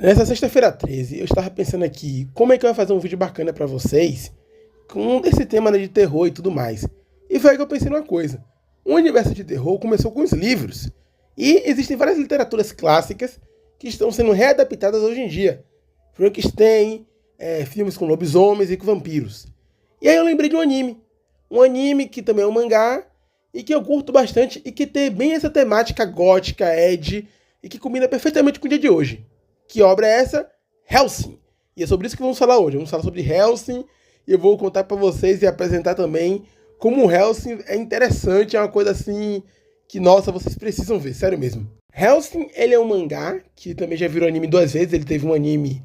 Nessa sexta-feira 13, eu estava pensando aqui como é que eu ia fazer um vídeo bacana pra vocês com esse tema, né, de terror e tudo mais. E foi aí que eu pensei numa coisa. O universo de terror começou com os livros. E existem várias literaturas clássicas que estão sendo readaptadas hoje em dia. Frankenstein, filmes com lobisomens e com vampiros. E aí eu lembrei de um anime. Um anime que também é um mangá e que eu curto bastante e que tem bem essa temática gótica, edgy e que combina perfeitamente com o dia de hoje. Que obra é essa? Hellsing. E é sobre isso que vamos falar hoje. Vamos falar sobre Hellsing e eu vou contar para vocês e apresentar também como o Hellsing é interessante, é uma coisa assim que, nossa, vocês precisam ver, sério mesmo. Hellsing, ele é um mangá que também já virou anime duas vezes. Ele teve um anime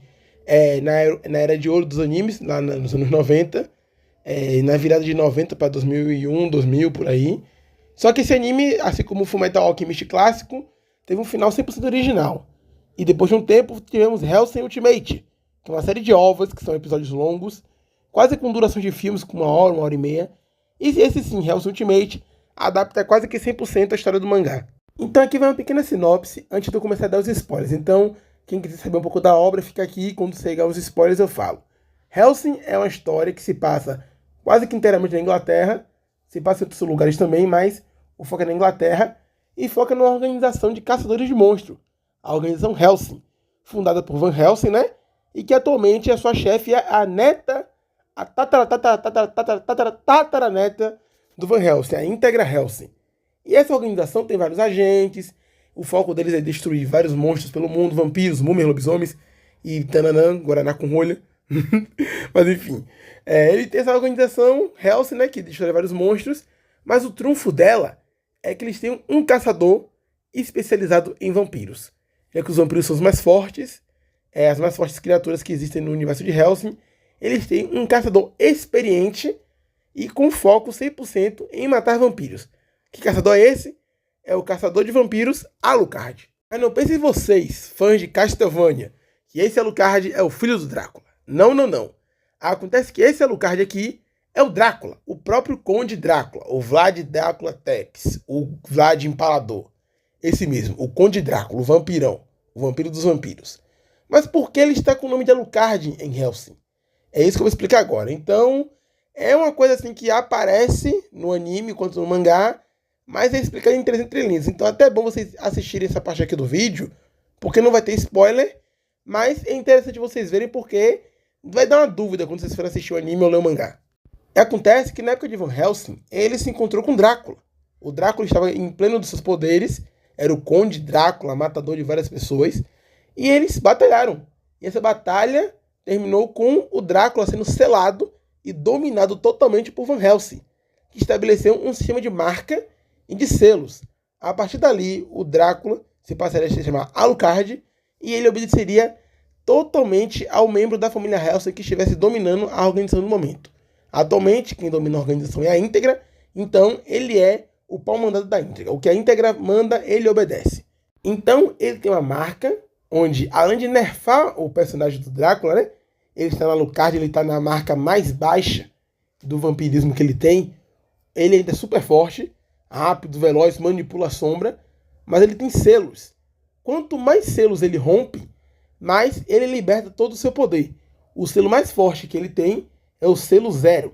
na era de ouro dos animes, lá nos anos 90, na virada de 90 para 2001, 2000, por aí. Só que esse anime, assim como o Fullmetal Alchemist clássico, teve um final 100% original. E depois de um tempo, tivemos Hellsing Ultimate, que é uma série de ovas, que são episódios longos, quase com duração de filmes, com uma hora e meia. E esse sim, Hellsing Ultimate, adapta quase que 100% a história do mangá. Então aqui vai uma pequena sinopse, antes de eu começar a dar os spoilers. Então, quem quiser saber um pouco da obra, fica aqui, quando chegar os spoilers eu falo. Hellsing é uma história que se passa quase que inteiramente na Inglaterra, se passa em outros lugares também, mas o foco é na Inglaterra, e foca numa organização de caçadores de monstros, a organização Hellsing, fundada por Van Helsing, né? E que atualmente a sua chefe é a neta, a tataraneta do Van Helsing, a Integra Hellsing. E essa organização tem vários agentes, o foco deles é destruir vários monstros pelo mundo, vampiros, múmias, lobisomens e tananã, guaraná com rolha. Mas enfim, ele tem essa organização Hellsing, né, que destrói vários monstros, mas o trunfo dela é que eles têm um caçador especializado em vampiros. Já que os vampiros são os mais fortes, as mais fortes criaturas que existem no universo de Hellsing, eles têm um caçador experiente e com foco 100% em matar vampiros. Que caçador é esse? É o caçador de vampiros Alucard. Mas não pensem vocês, fãs de Castlevania, que esse Alucard é o filho do Drácula. Não, não, não. Acontece que esse Alucard aqui é o Drácula, o próprio Conde Drácula, o Vlad Drácula Tepes, o Vlad Empalador. Esse mesmo, o Conde Drácula, o vampirão, o vampiro dos vampiros. Mas por que ele está com o nome de Alucard em Hellsing? É isso que eu vou explicar agora. Então, é uma coisa assim que aparece no anime quanto no mangá, mas é explicado em três entrelinhas. Então, até é bom vocês assistirem essa parte aqui do vídeo, porque não vai ter spoiler, mas é interessante vocês verem porque vai dar uma dúvida quando vocês forem assistir o anime ou ler o mangá. Acontece que na época de Van Helsing, ele se encontrou com Drácula. O Drácula estava em pleno dos seus poderes, era o Conde Drácula, matador de várias pessoas, e eles batalharam. E essa batalha terminou com o Drácula sendo selado e dominado totalmente por Van Helsing, que estabeleceu um sistema de marca e de selos. A partir dali, o Drácula se passaria a se chamar Alucard e ele obedeceria totalmente ao membro da família Helsing que estivesse dominando a organização no momento. Atualmente, quem domina a organização é a Integra, então ele é o pau-mandado da Integra. O que a Integra manda, ele obedece. Então, ele tem uma marca onde, além de nerfar o personagem do Drácula, né? Ele está na Alucard, ele está na marca mais baixa do vampirismo que ele tem. Ele ainda é super forte, rápido, veloz, manipula a sombra, mas ele tem selos. Quanto mais selos ele rompe, mais ele liberta todo o seu poder. O selo mais forte que ele tem é o selo 0.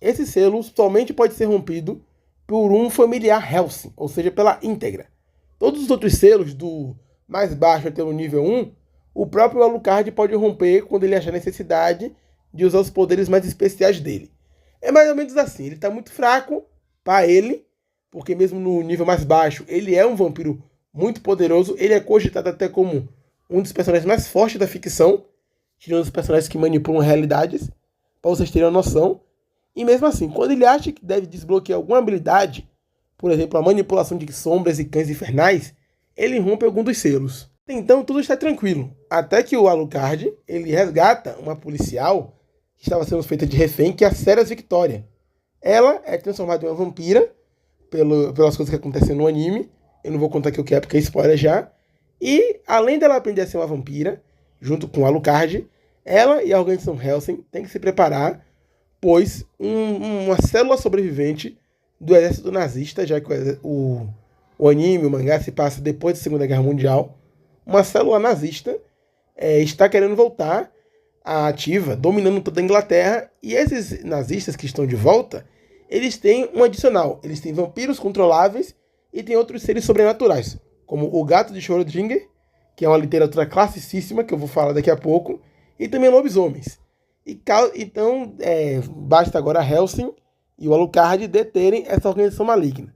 Esse selo somente pode ser rompido por um familiar Hellsing, ou seja, pela Integra. Todos os outros selos, do mais baixo até o nível 1, o próprio Alucard pode romper quando ele achar necessidade de usar os poderes mais especiais dele. É mais ou menos assim, ele está muito fraco para ele, porque mesmo no nível mais baixo, ele é um vampiro muito poderoso, ele é cogitado até como um dos personagens mais fortes da ficção, tirando os personagens que manipulam realidades, para vocês terem uma noção. E mesmo assim, quando ele acha que deve desbloquear alguma habilidade, por exemplo, a manipulação de sombras e cães infernais, ele rompe algum dos selos. Então tudo está tranquilo, até que o Alucard, ele resgata uma policial que estava sendo feita de refém, que é a Ceres Victoria. Ela é transformada em uma vampira, pelas coisas que acontecem no anime, eu não vou contar aqui o que é, porque é spoiler já. E, além dela aprender a ser uma vampira, junto com o Alucard, ela e a organização Hellsing têm que se preparar, pois uma célula sobrevivente do exército nazista, já que o anime, o mangá se passa depois da Segunda Guerra Mundial, uma célula nazista está querendo voltar à ativa, dominando toda a Inglaterra, e esses nazistas que estão de volta, eles têm um adicional, eles têm vampiros controláveis e tem outros seres sobrenaturais, como o Gato de Schrödinger, que é uma literatura classicíssima, que eu vou falar daqui a pouco, e também lobisomens. Então, basta agora Hellsing e o Alucard deterem essa organização maligna,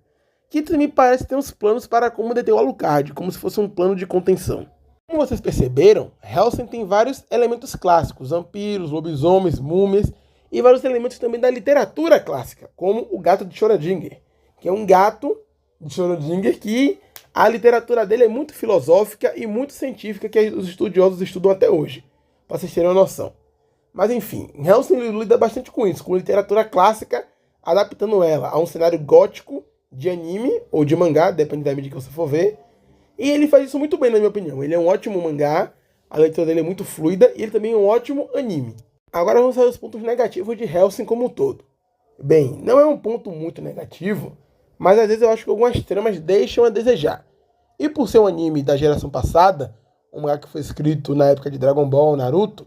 que também parece ter uns planos para como deter o Alucard, como se fosse um plano de contenção. Como vocês perceberam, Hellsing tem vários elementos clássicos, vampiros, lobisomens, múmias, e vários elementos também da literatura clássica, como o Gato de Schrödinger, que é um gato de Schrödinger que a literatura dele é muito filosófica e muito científica, que os estudiosos estudam até hoje, para vocês terem uma noção. Mas enfim, Hellsing lida bastante com isso, com literatura clássica, adaptando ela a um cenário gótico de anime ou de mangá, depende da mídia que você for ver. E ele faz isso muito bem, na minha opinião. Ele é um ótimo mangá, a leitura dele é muito fluida e ele também é um ótimo anime. Agora vamos aos pontos negativos de Hellsing como um todo. Bem, não é um ponto muito negativo, mas às vezes eu acho que algumas tramas deixam a desejar. E por ser um anime da geração passada, um mangá que foi escrito na época de Dragon Ball, Naruto,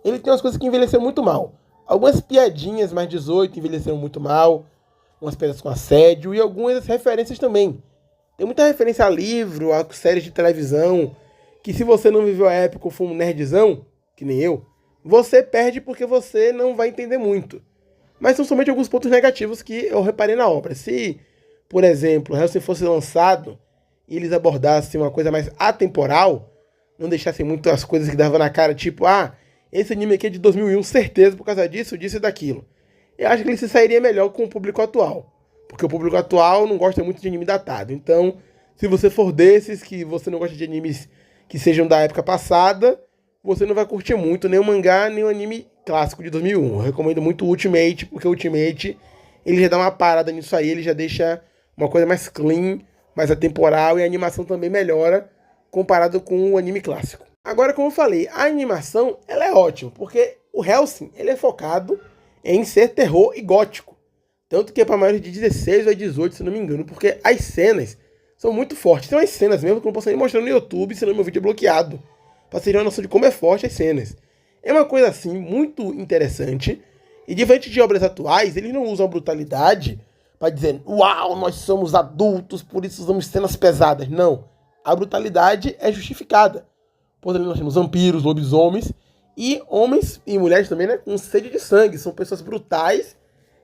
ele tem umas coisas que envelheceram muito mal. Algumas piadinhas mais 18 envelheceram muito mal, umas piadas com assédio e algumas referências também. Tem muita referência a livro, a séries de televisão, que se você não viveu a época ou for um nerdzão, que nem eu, você perde porque você não vai entender muito. Mas são somente alguns pontos negativos que eu reparei na obra. Se, por exemplo, Hellsing fosse lançado e eles abordassem uma coisa mais atemporal, não deixassem muito as coisas que davam na cara, tipo, esse anime aqui é de 2001, certeza, por causa disso, disso e daquilo. Eu acho que ele se sairia melhor com o público atual. Porque o público atual não gosta muito de anime datado. Então, se você for desses, que você não gosta de animes que sejam da época passada, você não vai curtir muito nem o mangá, nem o anime clássico de 2001. Eu recomendo muito o Ultimate, porque o Ultimate, ele já dá uma parada nisso aí, ele já deixa uma coisa mais clean, mais atemporal, e a animação também melhora comparado com o anime clássico. Agora, como eu falei, a animação ela é ótima, porque o Hellsing ele é focado em ser terror e gótico. Tanto que é para maiores de 16 ou 18, se não me engano, porque as cenas são muito fortes. Tem umas cenas mesmo que eu não posso nem mostrar no YouTube, senão meu vídeo é bloqueado. Para vocês terem uma noção de como é forte as cenas. É uma coisa assim, muito interessante. E diferente de obras atuais, eles não usam a brutalidade para dizer, uau, nós somos adultos, por isso usamos cenas pesadas. Não. A brutalidade é justificada. Por exemplo, nós temos vampiros, lobisomens e homens e mulheres também, né, com sede de sangue. São pessoas brutais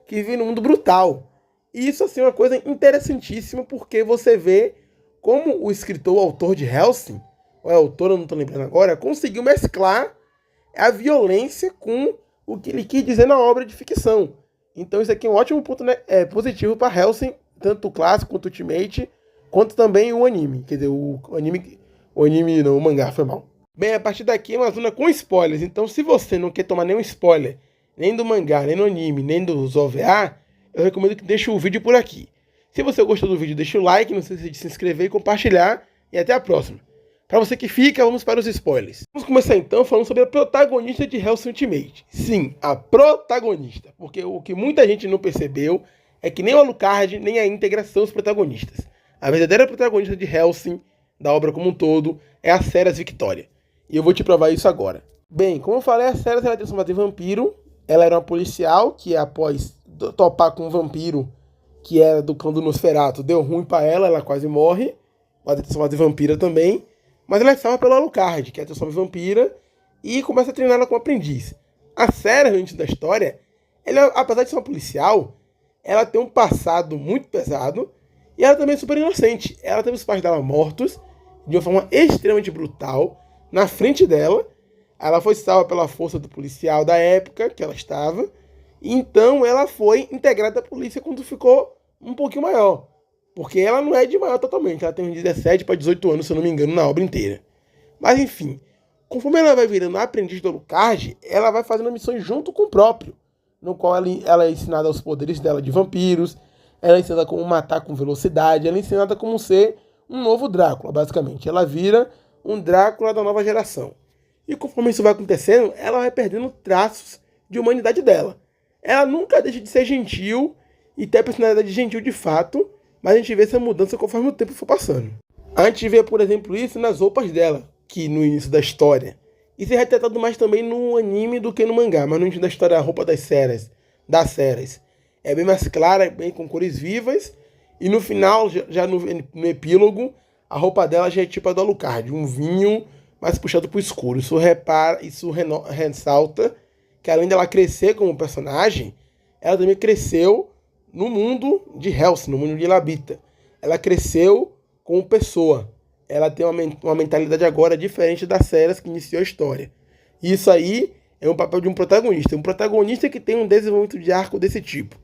que vivem no mundo brutal. E isso assim, é uma coisa interessantíssima, porque você vê como o escritor, o autor de Hellsing, ou é autor, eu não estou lembrando agora, conseguiu mesclar a violência com o que ele quis dizer na obra de ficção. Então isso aqui é um ótimo ponto, né, positivo para Hellsing, tanto o clássico quanto o Ultimate, quanto também o anime. Quer dizer, o mangá, foi mal. Bem, a partir daqui é uma zona com spoilers, então se você não quer tomar nenhum spoiler, nem do mangá, nem do anime, nem dos OVA, eu recomendo que deixe o vídeo por aqui. Se você gostou do vídeo, deixa o like, não se esqueça de se inscrever e compartilhar, e até a próxima. Para você que fica, vamos para os spoilers. Vamos começar então falando sobre a protagonista de Hellsing Ultimate. Sim, a protagonista, porque o que muita gente não percebeu é que nem o Alucard, nem a Íntegra são os protagonistas. A verdadeira protagonista de Hellsing, da obra como um todo, é a Ceres Victoria. E eu vou te provar isso agora. Bem, como eu falei, a Ceres ela é transformada em vampiro. Ela era uma policial que, após topar com um vampiro que era do clã do Nosferatu, deu ruim pra ela quase morre. Pode ser transformada em vampira também. Mas ela é salva pelo Alucard, que é transformada em vampira, e começa a treinar ela como aprendiz. A Ceres, antes da história, ela, apesar de ser uma policial, ela tem um passado muito pesado, e ela também é super inocente. Ela teve os pais dela mortos, de uma forma extremamente brutal, na frente dela. Ela foi salva pela força do policial da época que ela estava. E então ela foi integrada à polícia quando ficou um pouquinho maior. Porque ela não é de maior totalmente. Ela tem uns 17 para 18 anos, se eu não me engano, na obra inteira. Mas enfim, conforme ela vai virando aprendiz do Alucard, ela vai fazendo missões junto com o próprio. No qual ela é ensinada os poderes dela de vampiros. Ela é ensinada como matar com velocidade. Ela é ensinada como ser um novo Drácula, basicamente. Ela vira um Drácula da nova geração. E conforme isso vai acontecendo, ela vai perdendo traços de humanidade dela. Ela nunca deixa de ser gentil e ter a personalidade gentil de fato, mas a gente vê essa mudança conforme o tempo for passando. A gente vê, por exemplo, isso nas roupas dela, que no início da história Isso é retratado mais também no anime do que no mangá, mas no início da história, a roupa das Ceres, é bem mais clara, bem com cores vivas, e no final, já no epílogo, a roupa dela já é tipo a do Alucard, um vinho mais puxado pro escuro. Isso ressalta que além dela crescer como personagem, ela também cresceu no mundo de Hellsing, no mundo de Labita. Ela cresceu como pessoa. Ela tem uma mentalidade agora diferente das séries que iniciou a história. E isso aí é um papel de um protagonista que tem um desenvolvimento de arco desse tipo.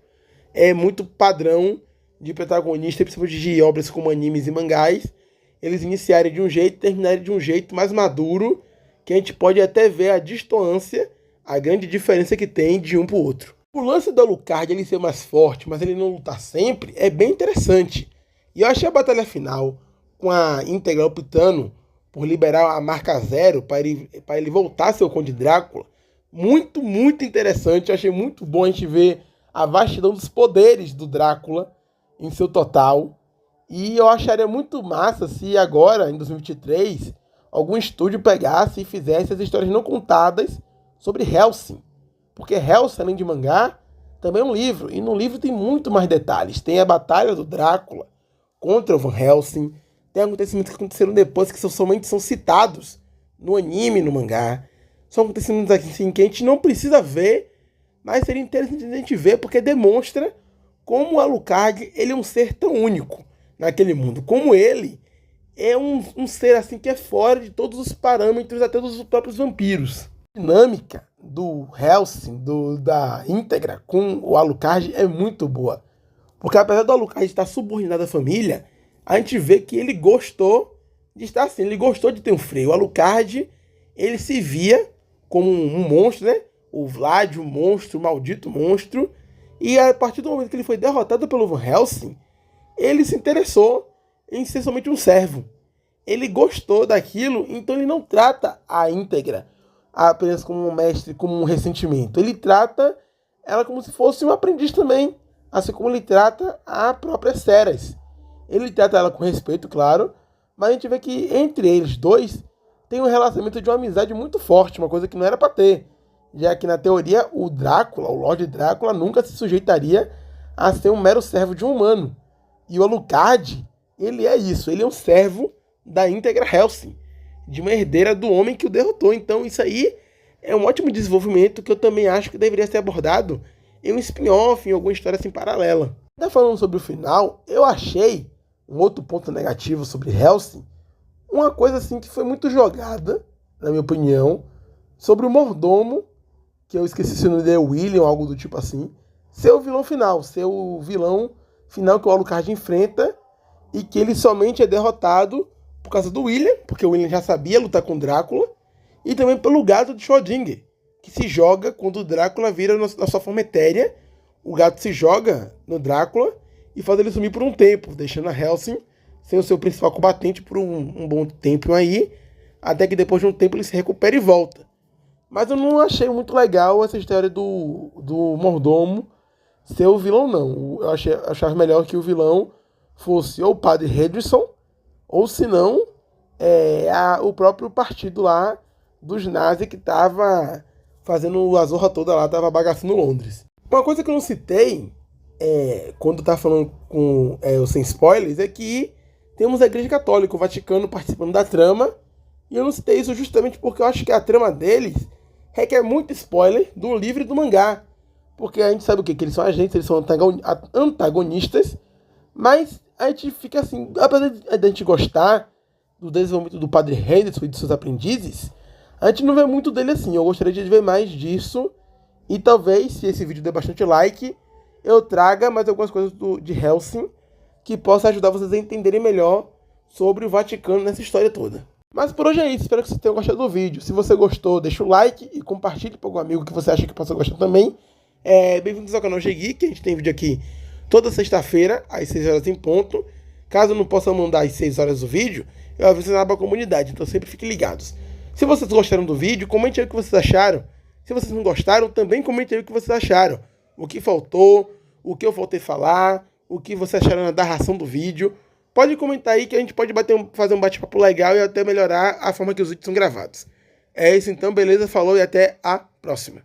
É muito padrão de protagonista, principalmente de obras como animes e mangás, eles iniciarem de um jeito e terminarem de um jeito mais maduro, que a gente pode até ver a distância, a grande diferença que tem de um para o outro. O lance do Alucard, ele ser mais forte, mas ele não lutar sempre, é bem interessante. E eu achei a batalha final, com a Íntegra optando por liberar a marca 0 para ele voltar a ser o Conde Drácula, muito, muito interessante. Eu achei muito bom a gente ver a vastidão dos poderes do Drácula em seu total. E eu acharia muito massa se agora, em 2023, algum estúdio pegasse e fizesse as histórias não contadas sobre Hellsing. Porque Hellsing, além de mangá, também é um livro. E no livro tem muito mais detalhes. Tem a batalha do Drácula contra o Van Helsing. Tem acontecimentos que aconteceram depois que somente são citados no anime, no mangá. São acontecimentos assim que a gente não precisa ver, mas seria interessante a gente ver porque demonstra como o Alucard ele é um ser tão único naquele mundo. Como ele é um ser assim que é fora de todos os parâmetros, até dos próprios vampiros. A dinâmica do Hellsing, da Íntegra com o Alucard é muito boa. Porque apesar do Alucard estar subordinado à família, a gente vê que ele gostou de estar assim, ele gostou de ter um freio. O Alucard, ele se via como um monstro, né? O Vlad, o monstro, o maldito monstro. E a partir do momento que ele foi derrotado pelo Van Helsing, ele se interessou em ser somente um servo. Ele gostou daquilo, então ele não trata a Íntegra apenas como um mestre, como um ressentimento. Ele trata ela como se fosse um aprendiz também, assim como ele trata a própria Ceres. Ele trata ela com respeito, claro, mas a gente vê que entre eles dois tem um relacionamento de uma amizade muito forte, uma coisa que não era para ter. Já que na teoria o Drácula, o Lorde Drácula, nunca se sujeitaria a ser um mero servo de um humano. E o Alucard, ele é isso, ele é um servo da Íntegra Hellsing, de uma herdeira do homem que o derrotou. Então isso aí é um ótimo desenvolvimento que eu também acho que deveria ser abordado em um spin-off, em alguma história assim paralela. Ainda falando sobre o final, eu achei um outro ponto negativo sobre Hellsing, uma coisa assim que foi muito jogada, na minha opinião, sobre o mordomo, que eu esqueci se o nome dele é William ou algo do tipo assim, ser o vilão final que o Alucard enfrenta e que ele somente é derrotado por causa do William, porque o William já sabia lutar com o Drácula, e também pelo gato de Schrödinger, que se joga quando o Drácula vira na sua forma etérea. O gato se joga no Drácula e faz ele sumir por um tempo, deixando a Hellsing sem o seu principal combatente por um bom tempo aí, até que depois de um tempo ele se recupera e volta. Mas eu não achei muito legal essa história do mordomo ser o vilão, não. Eu achava melhor que o vilão fosse ou o Padre Hedrison, ou se não, o próprio partido lá dos nazis que estava fazendo a zorra toda lá, estava bagaçando Londres. Uma coisa que eu não citei, quando tá falando com o Sem Spoilers, é que temos a Igreja Católica, o Vaticano participando da trama, e eu não citei isso justamente porque eu acho que a trama deles requer muito spoiler do livro e do mangá. Porque a gente sabe o quê? Que eles são agentes, eles são antagonistas, mas a gente fica assim, apesar de a gente gostar do desenvolvimento do Padre Henderson e de seus aprendizes, a gente não vê muito dele assim. Eu gostaria de ver mais disso, e talvez, se esse vídeo der bastante like, eu traga mais algumas coisas de Hellsing que possa ajudar vocês a entenderem melhor sobre o Vaticano nessa história toda. Mas por hoje é isso, espero que vocês tenham gostado do vídeo. Se você gostou, deixa o like e compartilhe para algum amigo que você acha que possa gostar também. Bem-vindos ao canal G-Geek, a gente tem vídeo aqui toda sexta-feira, às 6 horas em ponto. Caso eu não possa mandar às 6 horas o vídeo, eu aviso na aba comunidade, então sempre fiquem ligados. Se vocês gostaram do vídeo, comente aí o que vocês acharam. Se vocês não gostaram, também comente aí o que vocês acharam. O que faltou, o que eu faltei falar, o que vocês acharam da narração do vídeo. Pode comentar aí que a gente pode fazer um bate-papo legal e até melhorar a forma que os vídeos são gravados. É isso então, beleza? Falou e até a próxima.